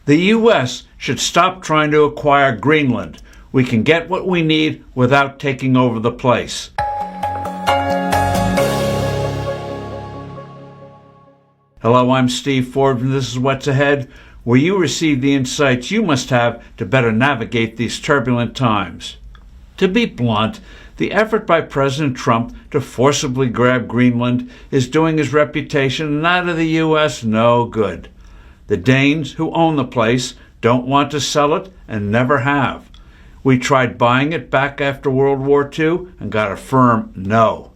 The U.S. should stop trying to acquire Greenland. We can get what we need without taking over the place. Hello, I'm Steve Forbes, and this is What's Ahead, where you receive the insights you must have to better navigate these turbulent times. To be blunt, the effort by President Trump to forcibly grab Greenland is doing his reputation and that of the U.S. no good. The Danes, who own the place, don't want to sell it and never have. We tried buying it back after World War II and got a firm no.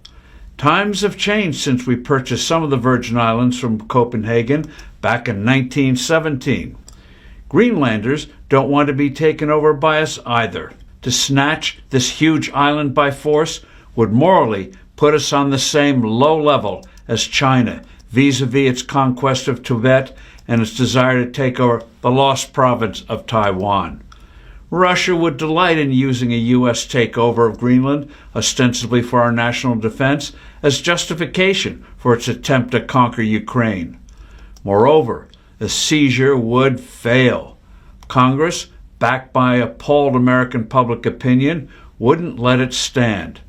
Times have changed since we purchased some of the Virgin Islands from Copenhagen back in 1917. Greenlanders don't want to be taken over by us either. To snatch this huge island by force would morally put us on the same low level as China vis-a-vis its conquest of Tibet and its desire to take over the lost province of Taiwan. Russia would delight in using a U.S. takeover of Greenland, ostensibly for our national defense, as justification for its attempt to conquer Ukraine. Moreover, the seizure would fail. Congress, backed by appalled American public opinion, wouldn't let it stand.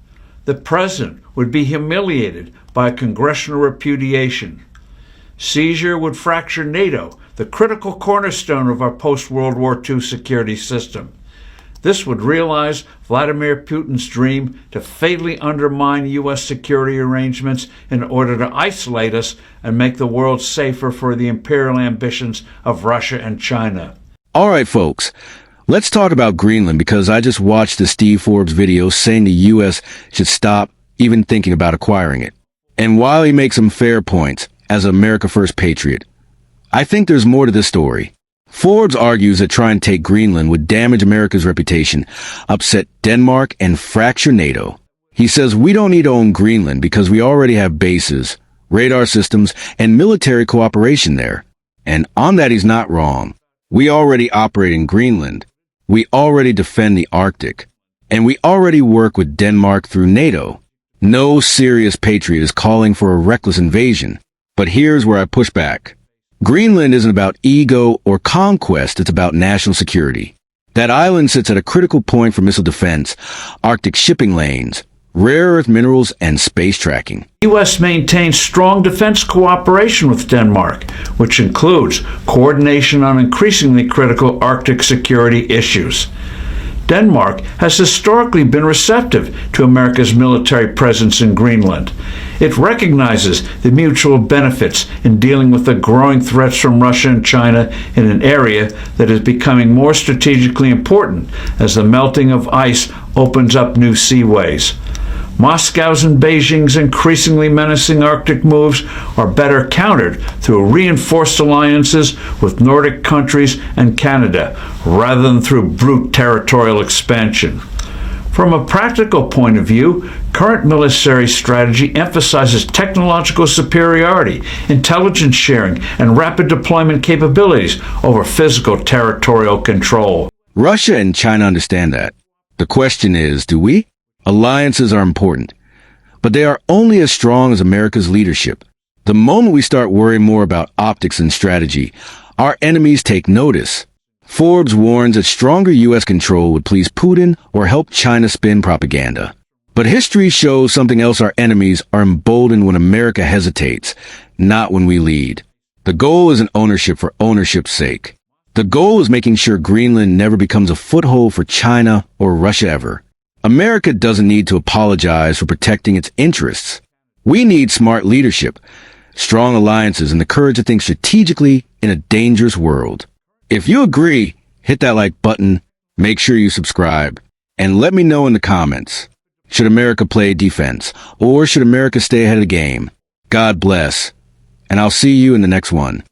The president would be humiliated by congressional repudiation. Seizure would fracture NATO, the critical cornerstone of our post-World War II security system. This would realize Vladimir Putin's dream to fatally undermine U.S. security arrangements in order to isolate us and make the world safer for the imperial ambitions of Russia and China. All right, folks, let's talk about Greenland because I just watched the Steve Forbes video saying the U.S. should stop even thinking about acquiring it. And while he makes some fair points, as an America First patriot, I think there's more to this story. Forbes argues that trying to take Greenland would damage America's reputation, upset Denmark, and fracture NATO. He says we don't need to own Greenland because we already have bases, radar systems, and military cooperation there. And on that, he's not wrong. We already operate in Greenland. We already defend the Arctic. And we already work with Denmark through NATO. No serious patriot is calling for a reckless invasion. But here's where I push back. Greenland isn't about ego or conquest, it's about national security. That island sits at a critical point for missile defense, Arctic shipping lanes, rare earth minerals, and space tracking. The U.S. maintains strong defense cooperation with Denmark, which includes coordination on increasingly critical Arctic security issues. Denmark has historically been receptive to America's military presence in Greenland. It recognizes the mutual benefits in dealing with the growing threats from Russia and China in an area that is becoming more strategically important as the melting of ice opens up new seaways. Moscow's and Beijing's increasingly menacing Arctic moves are better countered through reinforced alliances with Nordic countries and Canada, rather than through brute territorial expansion. From a practical point of view, current military strategy emphasizes technological superiority, intelligence sharing, and rapid deployment capabilities over physical territorial control. Russia and China understand that. The question is, do we? Alliances are important, but they are only as strong as America's leadership. The moment we start worrying more about optics and strategy, our enemies take notice. Forbes warns that stronger U.S. control would please Putin or help China spin propaganda. But history shows something else: our enemies are emboldened when America hesitates, not when we lead. The goal isn't ownership for ownership's sake. The goal is making sure Greenland never becomes a foothold for China or Russia ever. America doesn't need to apologize for protecting its interests. We need smart leadership, strong alliances, and the courage to think strategically in a dangerous world. If you agree, hit that like button, make sure you subscribe, and let me know in the comments. Should America play defense, or should America stay ahead of the game? God bless, and I'll see you in the next one.